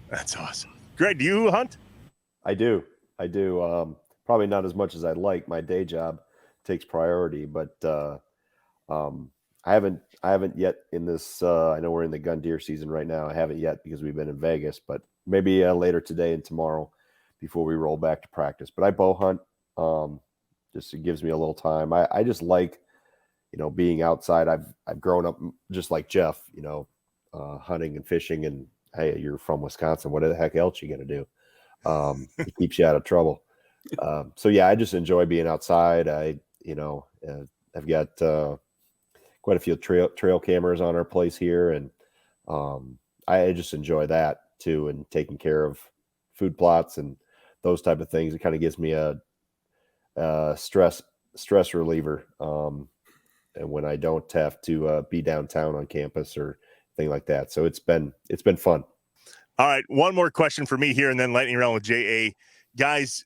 That's awesome. Greg, do you hunt? I do. Probably not as much as I'd like. My day job takes priority, but I haven't yet in this. I know we're in the gun deer season right now. I haven't yet because we've been in Vegas, but maybe later today and tomorrow before we roll back to practice. But I bow hunt. Just it gives me a little time. I just like, being outside. I've grown up just like Jeff, hunting and fishing. And hey, you're from Wisconsin. What the heck else you gonna do? It keeps you out of trouble. So yeah, I just enjoy being outside. I've got quite a few trail cameras on our place here, and I just enjoy that too, and taking care of food plots and those type of things. It kind of gives me a stress reliever, and when I don't have to be downtown on campus or thing like that. So it's been fun. All right, one more question for me here, and then lightning round with J.A. Guys,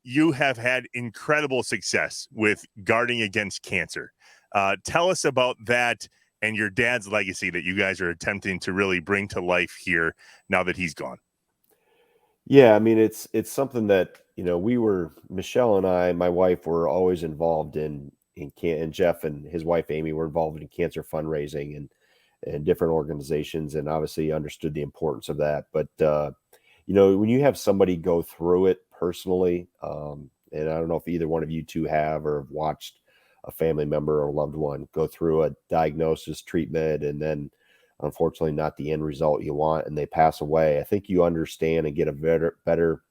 you have had incredible success with guarding against cancer. Tell us about that and your dad's legacy that you guys are attempting to really bring to life here now that he's gone. Yeah, I mean, it's something that, Michelle and I, my wife, were always involved in and Jeff and his wife, Amy, were involved in cancer fundraising and different organizations, and obviously understood the importance of that. But, when you have somebody go through it personally, and I don't know if either one of you two have or have watched a family member or loved one go through a diagnosis, treatment, and then unfortunately not the end result you want, and they pass away. I think you understand and get a better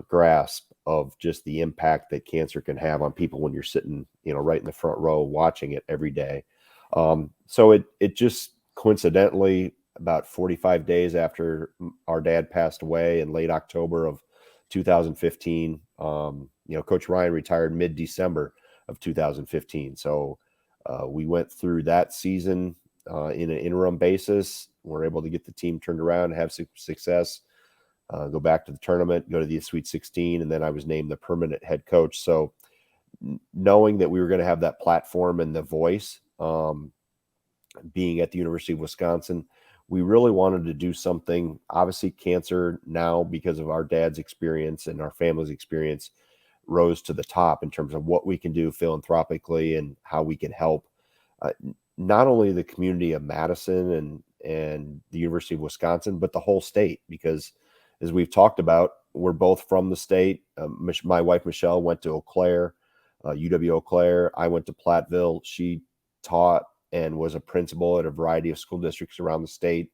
grasp of just the impact that cancer can have on people when you're sitting, right in the front row watching it every day. So it just coincidentally, about 45 days after our dad passed away in late October of 2015, Coach Ryan retired mid-December of 2015. So we went through that season in an interim basis. We're able to get the team turned around, have success, go back to the tournament, go to the Sweet 16, and then I was named the permanent head coach. So knowing that we were going to have that platform and the voice, being at the University of Wisconsin, we really wanted to do something. Obviously, cancer now, because of our dad's experience and our family's experience, rose to the top in terms of what we can do philanthropically and how we can help not only the community of Madison and the University of Wisconsin, but the whole state, because as we've talked about, we're both from the state. My wife, Michelle, went to Eau Claire, UW-Eau Claire. I went to Platteville. She taught and was a principal at a variety of school districts around the state.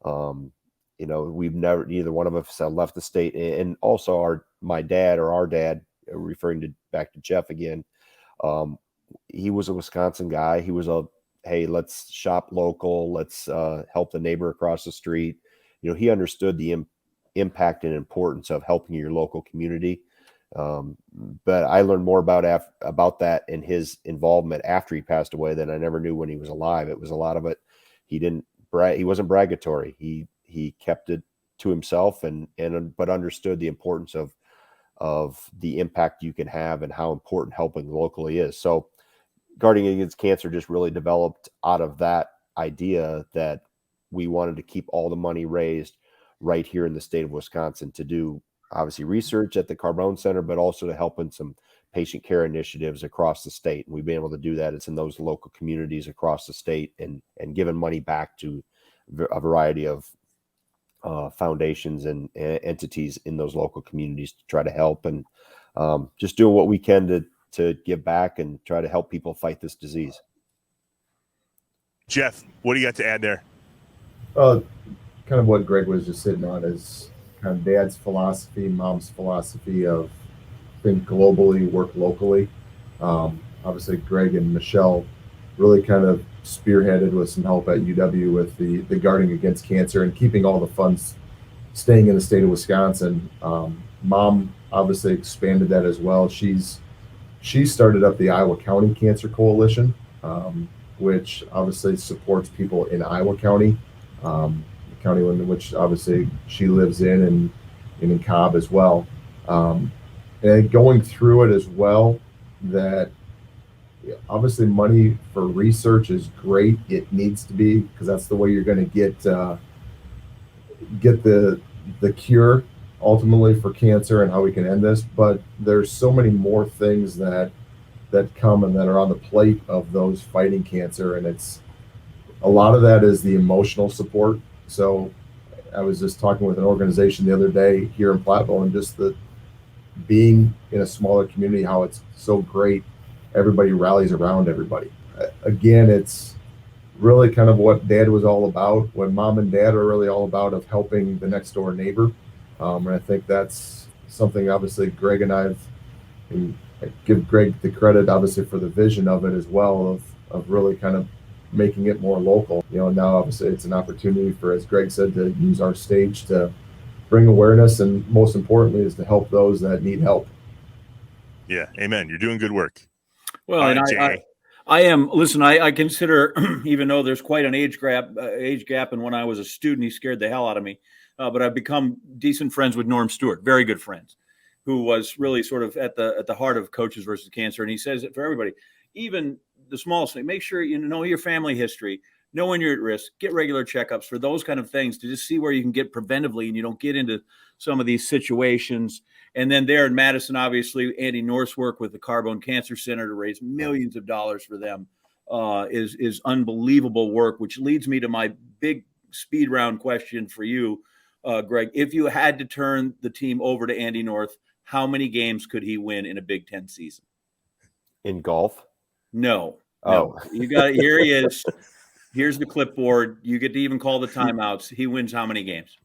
We've neither one of us have left the state. And also our dad, referring back to Jeff again, he was a Wisconsin guy. He was hey, let's shop local. Let's help the neighbor across the street. He understood the impact and importance of helping your local community. But I learned more about that and his involvement after he passed away than I never knew when he was alive. It was a lot of it. He wasn't bragatory. He kept it to himself but understood the importance of the impact you can have and how important helping locally is. So Guarding Against Cancer just really developed out of that idea that we wanted to keep all the money raised right here in the state of Wisconsin to do obviously research at the Carbone Center, but also to help in some patient care initiatives across the state. And we've been able to do that. It's in those local communities across the state and giving money back to a variety of foundations and entities in those local communities to try to help and just doing what we can to give back and try to help people fight this disease. Jeff, what do you got to add there? Kind of what Greg was just sitting on is kind of dad's philosophy, mom's philosophy of think globally, work locally. Obviously, Greg and Michelle really kind of spearheaded with some help at UW with the Guarding Against Cancer and keeping all the funds staying in the state of Wisconsin. Mom obviously expanded that as well. She started up the Iowa County Cancer Coalition, which obviously supports people in Iowa County. The county in which obviously she lives in and in Cobb as well. And going through it as well, that obviously money for research is great. It needs to be, because that's the way you're going to get the cure ultimately for cancer and how we can end this. But there's so many more things that come and that are on the plate of those fighting cancer, and it's a lot of that is the emotional support. So I was just talking with an organization the other day here in Platteville, and just the being in a smaller community, how it's so great. Everybody rallies around everybody. Again, it's really kind of what Dad was all about, what Mom and Dad are really all about, of helping the next door neighbor. And I think that's something obviously Greg and I give Greg the credit obviously for the vision of it as well, of really kind of making it more local. Now obviously it's an opportunity for, as Greg said, to use our stage to bring awareness, and most importantly is to help those that need help. Yeah, amen. You're doing good work. Well, and I am. Listen, I consider, even though there's quite an age gap, and when I was a student, he scared the hell out of me. But I've become decent friends with Norm Stewart, very good friends, who was really sort of at the heart of Coaches versus Cancer. And he says it for everybody, even the smallest thing. Make sure you know your family history, know when you're at risk, get regular checkups for those kind of things to just see where you can get preventively, and you don't get into some of these situations. And then there in Madison, obviously, Andy North's work with the Carbone Cancer Center to raise millions of dollars for them is unbelievable work, which leads me to my big speed round question for you, Greg. If you had to turn the team over to Andy North, how many games could he win in a Big Ten season? In golf? No. Oh. You got it. Here he is. Here's the clipboard. You get to even call the timeouts. He wins how many games?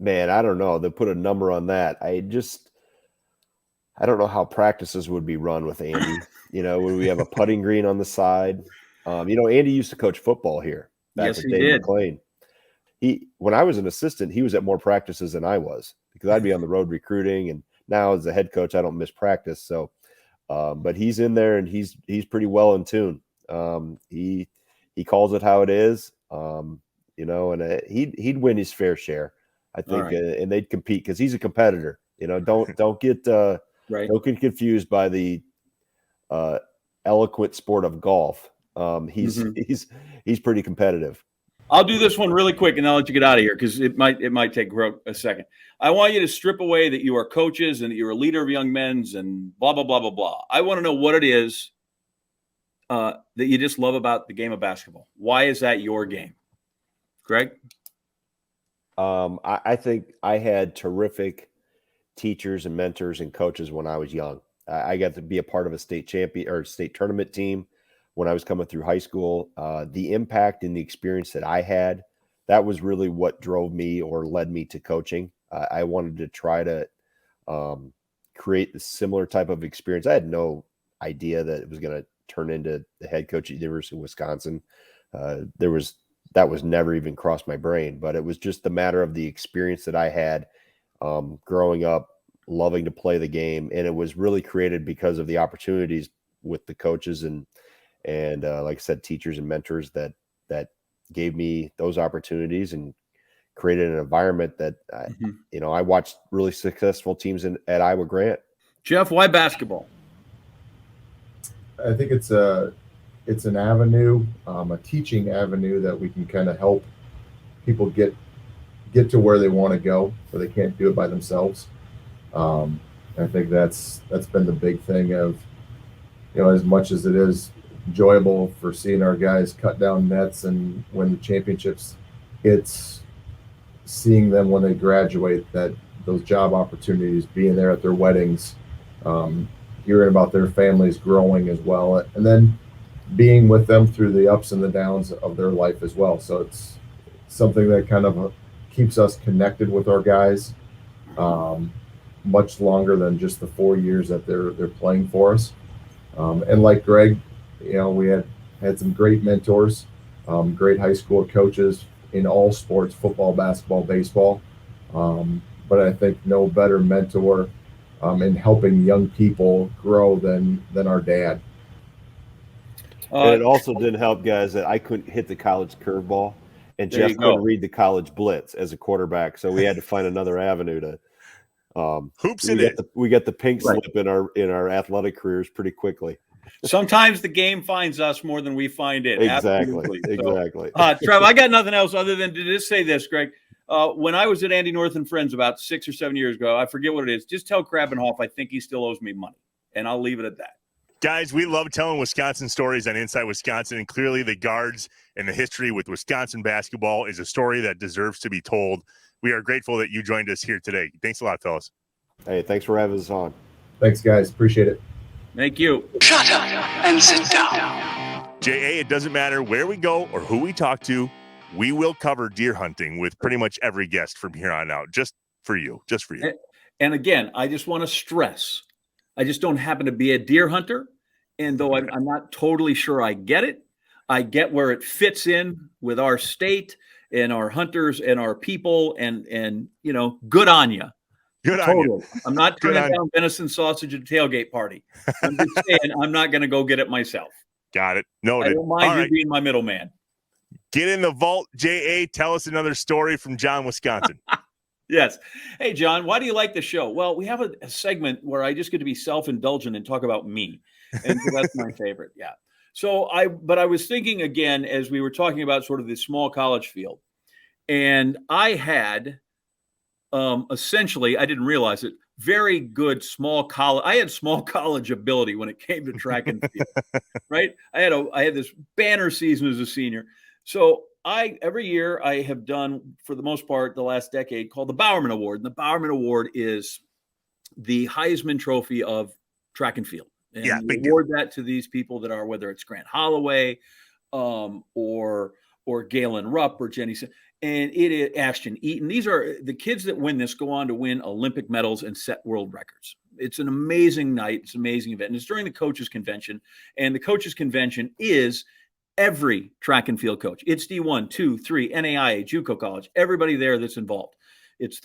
Man, I don't know. They put a number on that. I don't know how practices would be run with Andy. Would we have a putting green on the side? Andy used to coach football here. Yes, he did. McLean. When I was an assistant, he was at more practices than I was, because I'd be on the road recruiting, and now as a head coach, I don't miss practice. So, but he's in there and he's pretty well in tune. He calls it how it is, and he'd win his fair share, I think, right. And they'd compete because he's a competitor. Don't get right. Don't get confused by the eloquent sport of golf. He's pretty competitive. I'll do this one really quick, and I'll let you get out of here because it might take a second. I want you to strip away that you are coaches and that you're a leader of young men's and blah blah blah blah blah. I want to know what it is that you just love about the game of basketball. Why is that your game? Greg? I think I had terrific teachers and mentors and coaches when I was young. I got to be a part of a state champion or state tournament team when I was coming through high school. The impact and the experience that I had, that was really what drove me or led me to coaching. I wanted to try to create the similar type of experience. I had no idea that it was going to turn into the head coach at the University of Wisconsin. That was never even crossed my brain, but it was just a matter of the experience that I had growing up, loving to play the game. And it was really created because of the opportunities with the coaches and like I said, teachers and mentors that gave me those opportunities and created an environment that, I watched really successful teams at Iowa Grant. Jeff, why basketball? I think it's an avenue, a teaching avenue that we can kind of help people get to where they want to go, where they can't do it by themselves. I think that's been the big thing of, as much as it is enjoyable for seeing our guys cut down nets and win the championships, it's seeing them when they graduate, that those job opportunities, being there at their weddings, hearing about their families growing as well, and then being with them through the ups and the downs of their life as well. So it's something that kind of keeps us connected with our guys much longer than just the 4 years that they're playing for us. And like Greg, we had some great mentors, great high school coaches in all sports, football, basketball, baseball. But I think no better mentor in helping young people grow than our dad. And it also didn't help, guys, that I couldn't hit the college curveball, and Jeff couldn't read the college blitz as a quarterback, so we had to find another avenue to. Hoops in it. We got the pink slip in our athletic careers pretty quickly. Sometimes the game finds us more than we find it. Exactly. Exactly. Trev, I got nothing else other than to just say this, Greg. When I was at Andy North and Friends about 6 or 7 years ago, I forget what it is. Just tell Krabenhoff I think he still owes me money, and I'll leave it at that. Guys, we love telling Wisconsin stories on Inside Wisconsin, and clearly the Guards and the history with Wisconsin basketball is a story that deserves to be told. We are grateful that you joined us here today. Thanks a lot, fellas. Hey, thanks for having us on. Thanks, guys. Appreciate it. Thank you. Shut up and sit down. J.A., it doesn't matter where we go or who we talk to, we will cover deer hunting with pretty much every guest from here on out, just for you. And again, I just want to stress, I just don't happen to be a deer hunter. And though I'm not totally sure I get it, I get where it fits in with our state and our hunters and our people and good on you. Good on you. I'm not turning down venison sausage at a tailgate party. I'm just saying I'm not going to go get it myself. Got it. Noted. I don't mind you being my middleman. Get in the vault, J.A. Tell us another story from John, Wisconsin. Yes. Hey, John, why do you like the show? Well, we have a segment where I just get to be self-indulgent and talk about me. And so that's my favorite. Yeah. So I was thinking again, as we were talking about sort of the small college field, and I had essentially, I didn't realize it, very good small college. I had small college ability when it came to track and field, right? I had this banner season as a senior. So every year I have done, for the most part, the last decade, called the Bowerman Award. And the Bowerman Award is the Heisman Trophy of track and field. And we award that to these people that are, whether it's Grant Holloway or Galen Rupp or Jenny, and it is Ashton Eaton. These are the kids that win this go on to win Olympic medals and set world records. It's an amazing night. It's an amazing event. And it's during the coaches convention. And the coaches convention is every track and field coach. It's D1, 2, 3, NAIA, JUCO college, everybody there that's involved. It's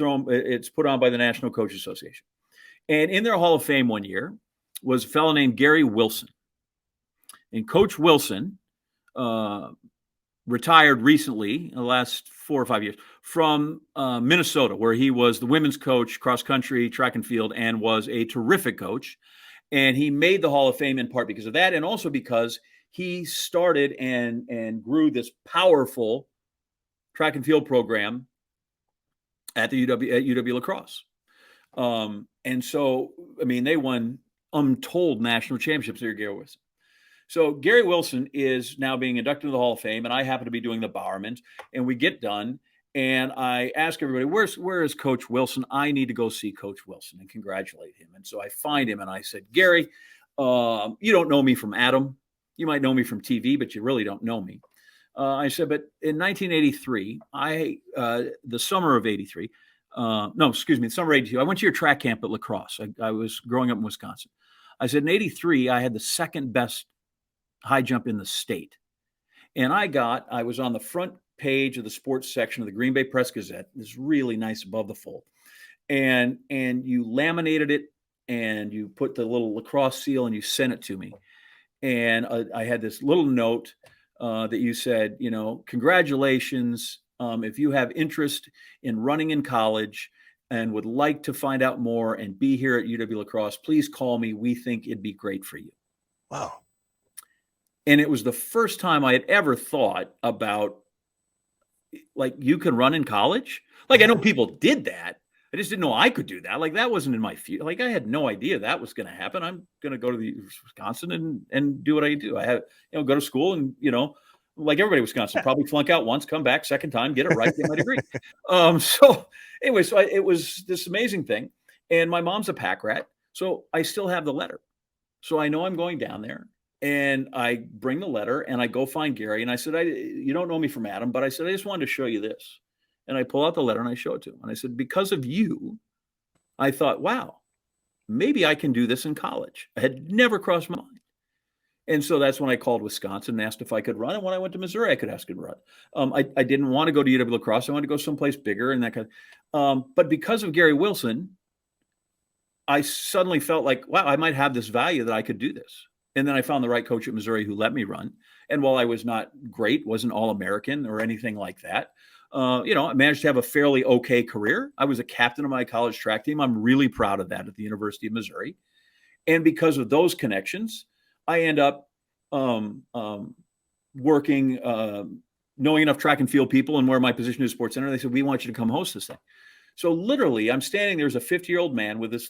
put on by the National Coaches Association. And in their Hall of Fame one year was a fellow named Gary Wilson. And Coach Wilson retired recently, in the last 4 or 5 years, from Minnesota, where he was the women's coach, cross country, track and field, and was a terrific coach. And he made the Hall of Fame in part because of that, and also because he started and grew this powerful track and field program at the UW La Crosse. And so, I mean, they won untold national championships there, Gary Wilson. So Gary Wilson is now being inducted into the Hall of Fame, and I happen to be doing the Bowermans, and we get done. And I ask everybody, where is Coach Wilson? I need to go see Coach Wilson and congratulate him. And so I find him and I said, Gary, you don't know me from Adam. You might know me from TV, but you really don't know me. I said, but in 1983, the summer of 83, the summer of 82, I went to your track camp at La Crosse. I was growing up in Wisconsin. I said, in 83, I had the second best high jump in the state. And I was on the front page of the sports section of the Green Bay Press Gazette. It's really nice above the fold. And you laminated it and you put the little lacrosse seal and you sent it to me. And I had this little note that you said, congratulations. If you have interest in running in college and would like to find out more and be here at UW-La Crosse, please call me. We think it'd be great for you. Wow. And it was the first time I had ever thought about, like, you can run in college. Like, I know people did that. I just didn't know I could do that. Like, that wasn't in my future. Like, I had no idea that was going to happen. I'm going to go to the Wisconsin and do what I do. I have, go to school and, like everybody in Wisconsin, probably flunk out once, come back second time, get it right, get my degree. So it was this amazing thing. And my mom's a pack rat. So I still have the letter. So I know I'm going down there. And I bring the letter and I go find Gary. And I said, you don't know me from Adam, but I said, I just wanted to show you this. And I pull out the letter and I show it to him. And I said, because of you, I thought, wow, maybe I can do this in college. I had never crossed my mind. And so that's when I called Wisconsin and asked if I could run. And when I went to Missouri, I could ask to run. I didn't want to go to UW-La Crosse. I wanted to go someplace bigger and that kind of. But because of Gary Wilson, I suddenly felt like, wow, I might have this value that I could do this. And then I found the right coach at Missouri who let me run. And while I was not great, wasn't All-American or anything like that, I managed to have a fairly okay career. I was a captain of my college track team. I'm really proud of that at the University of Missouri. And because of those connections, I end up working, knowing enough track and field people and where my position is Sports Center. They said, we want you to come host this thing. So literally, I'm standing there as a 50-year-old man with this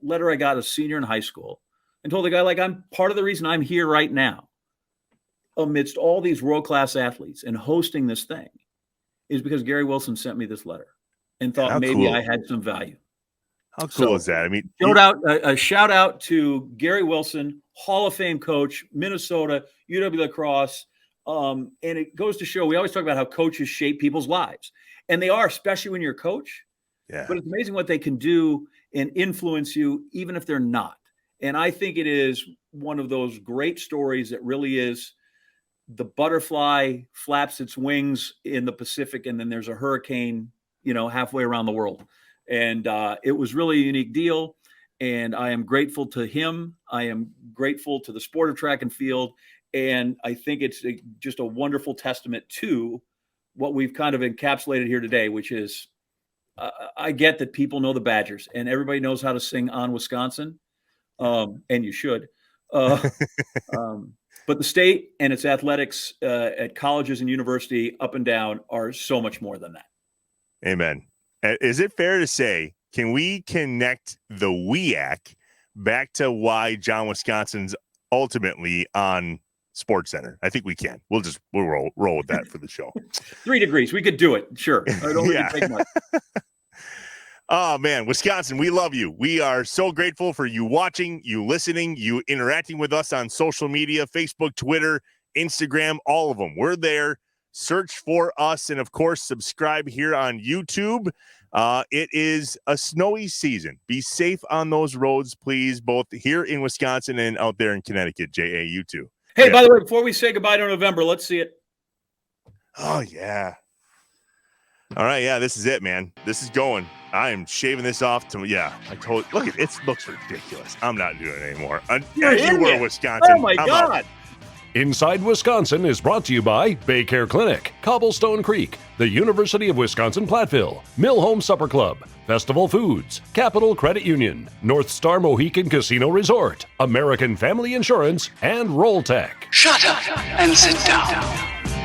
letter I got as a senior in high school. And told the guy, like, I'm part of the reason I'm here right now amidst all these world-class athletes and hosting this thing is because Gary Wilson sent me this letter and thought maybe cool. I had some value. How cool is that? I mean, a shout out to Gary Wilson, Hall of Fame coach, Minnesota, UW-La Crosse. And it goes to show, we always talk about how coaches shape people's lives. And they are, especially when you're a coach. Yeah. But it's amazing what they can do and influence you, even if they're not. And I think it is one of those great stories that really is the butterfly flaps its wings in the Pacific, and then there's a hurricane, halfway around the world. And it was really a unique deal. And I am grateful to him. I am grateful to the sport of track and field. And I think it's just a wonderful testament to what we've kind of encapsulated here today, which is I get that people know the Badgers and everybody knows how to sing On Wisconsin. And you should. But the state and its athletics at colleges and university up and down are so much more than that. Amen. Is it fair to say, can we connect the WEAC back to why John Wisconsin's ultimately on Sports Center? I think we can. We'll roll with that for the show. 3 degrees. We could do it. Sure. I don't really take much. Oh, man, Wisconsin, we love you. We are so grateful for you watching, you listening, you interacting with us on social media, Facebook, Twitter, Instagram, all of them. We're there. Search for us. And, of course, subscribe here on YouTube. It is a snowy season. Be safe on those roads, please, both here in Wisconsin and out there in Connecticut. You too. Hey, yeah. By the way, before we say goodbye to November, let's see it. Oh, yeah. All right, yeah, this is it, man. This is going. I am shaving this off to, look at it. Looks ridiculous. I'm not doing it anymore. As you were, Wisconsin. Oh, my God. Inside Wisconsin is brought to you by Baycare Clinic, Cobblestone Creek, the University of Wisconsin-Platteville, Mill Home Supper Club, Festival Foods, Capital Credit Union, North Star Mohican Casino Resort, American Family Insurance, and Roll Tech. Shut up and sit down.